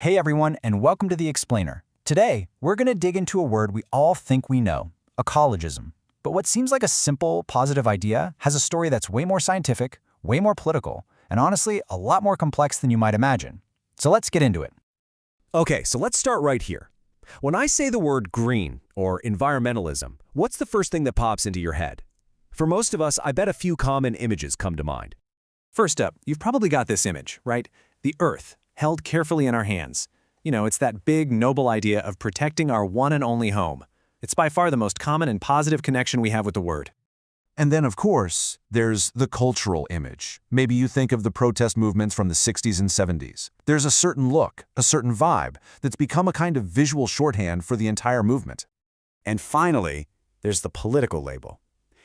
Hey everyone, and welcome to The Explainer. Today, we're going to dig into a word we all think we know, ecologism. But what seems like a simple, positive idea has a story that's way more scientific, way more political, and honestly, a lot more complex than you might imagine. So let's get into it. Okay, so let's start right here. When I say the word green or environmentalism, what's the first thing that pops into your head? For most of us, I bet a few common images come to mind. First up, you've probably got this image, right? The Earth, held carefully in our hands. You know, it's that big, noble idea of protecting our one and only home. It's by far the most common and positive connection we have with the word. And then, of course, there's the cultural image. Maybe you think of the protest movements from the 60s and 70s. There's a certain look, a certain vibe, that's become a kind of visual shorthand for the entire movement. And finally, there's the political label.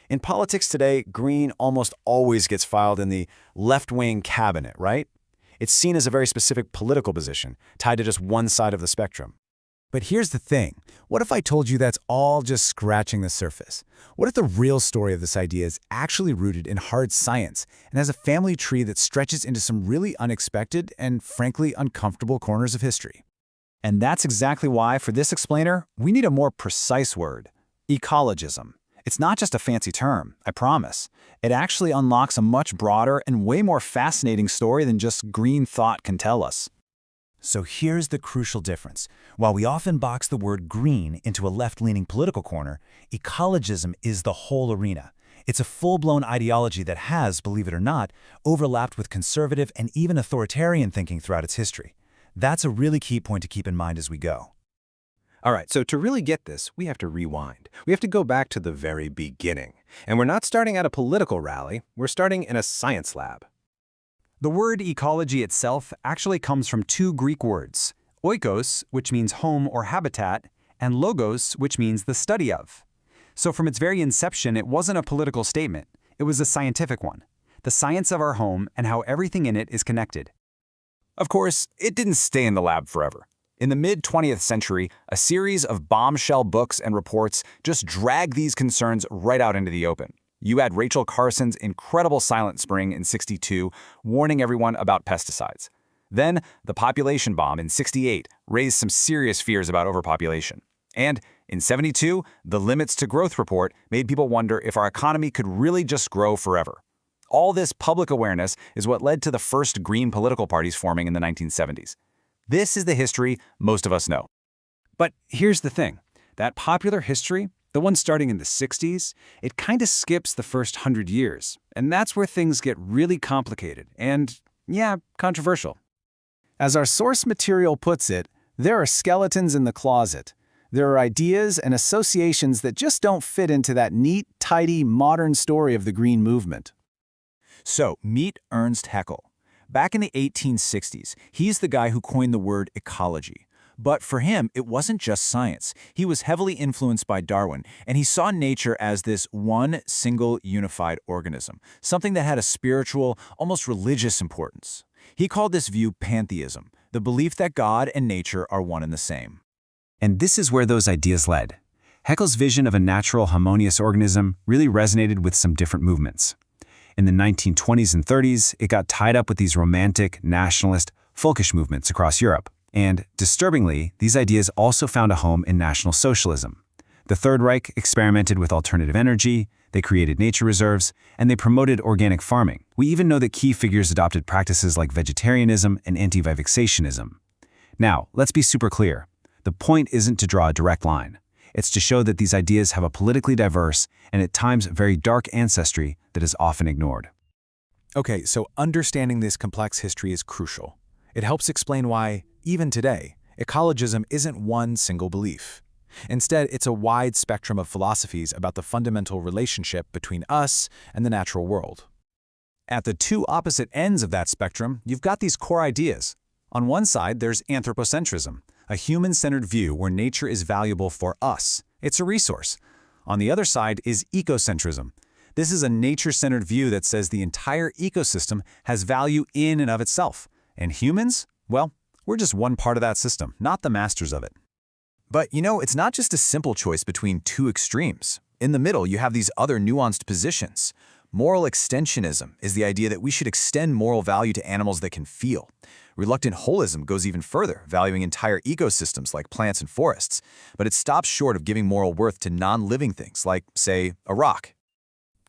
In politics today, green almost always gets filed in the left-wing cabinet, right? It's seen as a very specific political position, tied to just one side of the spectrum. But here's the thing. What if I told you that's all just scratching the surface? What if the real story of this idea is actually rooted in hard science and has a family tree that stretches into some really unexpected and, frankly, uncomfortable corners of history? And that's exactly why, for this explainer, we need a more precise word, ecologism. It's not just a fancy term, I promise. It actually unlocks a much broader and way more fascinating story than just green thought can tell us. So here's the crucial difference. While we often box the word green into a left-leaning political corner, ecologism is the whole arena. It's a full-blown ideology that has, believe it or not, overlapped with conservative and even authoritarian thinking throughout its history. That's a really key point to keep in mind as we go. All right, so to really get this, we have to rewind. We have to go back to the very beginning. And we're not starting at a political rally, we're starting in a science lab. The word ecology itself actually comes from two Greek words, oikos, which means home or habitat, and logos, which means the study of. So from its very inception, it wasn't a political statement. It was a scientific one, the science of our home and how everything in it is connected. Of course, it didn't stay in the lab forever. In the mid-20th century, a series of bombshell books and reports just dragged these concerns right out into the open. You had Rachel Carson's incredible Silent Spring in '62, warning everyone about pesticides. Then, the population bomb in '68 raised some serious fears about overpopulation. And in '72, the Limits to Growth report made people wonder if our economy could really just grow forever. All this public awareness is what led to the first green political parties forming in the 1970s. This is the history most of us know. But here's the thing. That popular history, the one starting in the 60s, it kind of skips the first 100 years. And that's where things get really complicated and, yeah, controversial. As our source material puts it, there are skeletons in the closet. There are ideas and associations that just don't fit into that neat, tidy, modern story of the green movement. So, meet Ernst Haeckel. Back in the 1860s, he's the guy who coined the word ecology. But for him, it wasn't just science. He was heavily influenced by Darwin, and he saw nature as this one single unified organism, something that had a spiritual, almost religious importance. He called this view pantheism, the belief that God and nature are one and the same. And this is where those ideas led. Haeckel's vision of a natural, harmonious organism really resonated with some different movements. In the 1920s and 30s, it got tied up with these romantic, nationalist, folkish movements across Europe. And, disturbingly, these ideas also found a home in National Socialism. The Third Reich experimented with alternative energy, they created nature reserves, and they promoted organic farming. We even know that key figures adopted practices like vegetarianism and anti-vivexationism. Now, let's be super clear. The point isn't to draw a direct line. It's to show that these ideas have a politically diverse and at times very dark ancestry that is often ignored. Okay, so understanding this complex history is crucial. It helps explain why, even today, ecologism isn't one single belief. Instead, it's a wide spectrum of philosophies about the fundamental relationship between us and the natural world. At the two opposite ends of that spectrum, you've got these core ideas. On one side, there's anthropocentrism, a human-centered view where nature is valuable for us. It's a resource. On the other side is ecocentrism. This is a nature-centered view that says the entire ecosystem has value in and of itself. And humans? Well, we're just one part of that system, not the masters of it. But, you know, it's not just a simple choice between two extremes. In the middle, you have these other nuanced positions. Moral extensionism is the idea that we should extend moral value to animals that can feel. Reluctant holism goes even further, valuing entire ecosystems like plants and forests, but it stops short of giving moral worth to non-living things like, say, a rock.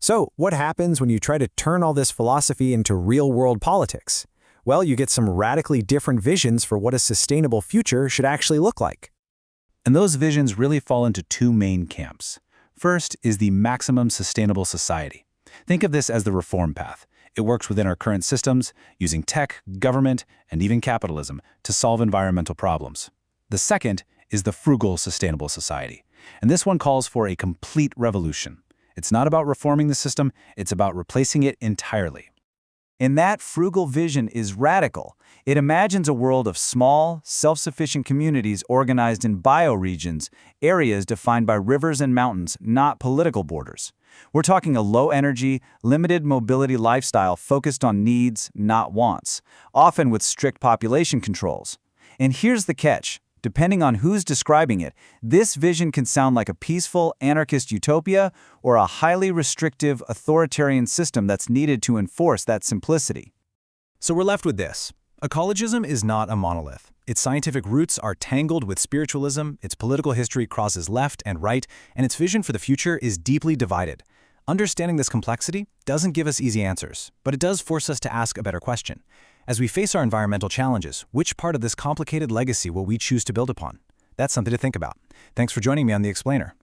So, what happens when you try to turn all this philosophy into real-world politics? Well, you get some radically different visions for what a sustainable future should actually look like. And those visions really fall into two main camps. First is the maximum sustainable society. Think of this as the reform path. It works within our current systems, using tech, government, and even capitalism to solve environmental problems. The second is the frugal-sustainable society. And this one calls for a complete revolution. It's not about reforming the system, it's about replacing it entirely. And that frugal vision is radical. It imagines a world of small, self-sufficient communities organized in bioregions, areas defined by rivers and mountains, not political borders. We're talking a low-energy, limited mobility lifestyle focused on needs, not wants, often with strict population controls. And here's the catch. Depending on who's describing it, this vision can sound like a peaceful, anarchist utopia or a highly restrictive, authoritarian system that's needed to enforce that simplicity. So we're left with this. Ecologism is not a monolith. Its scientific roots are tangled with spiritualism, its political history crosses left and right, and its vision for the future is deeply divided. Understanding this complexity doesn't give us easy answers, but it does force us to ask a better question. As we face our environmental challenges, which part of this complicated legacy will we choose to build upon? That's something to think about. Thanks for joining me on The Explainer.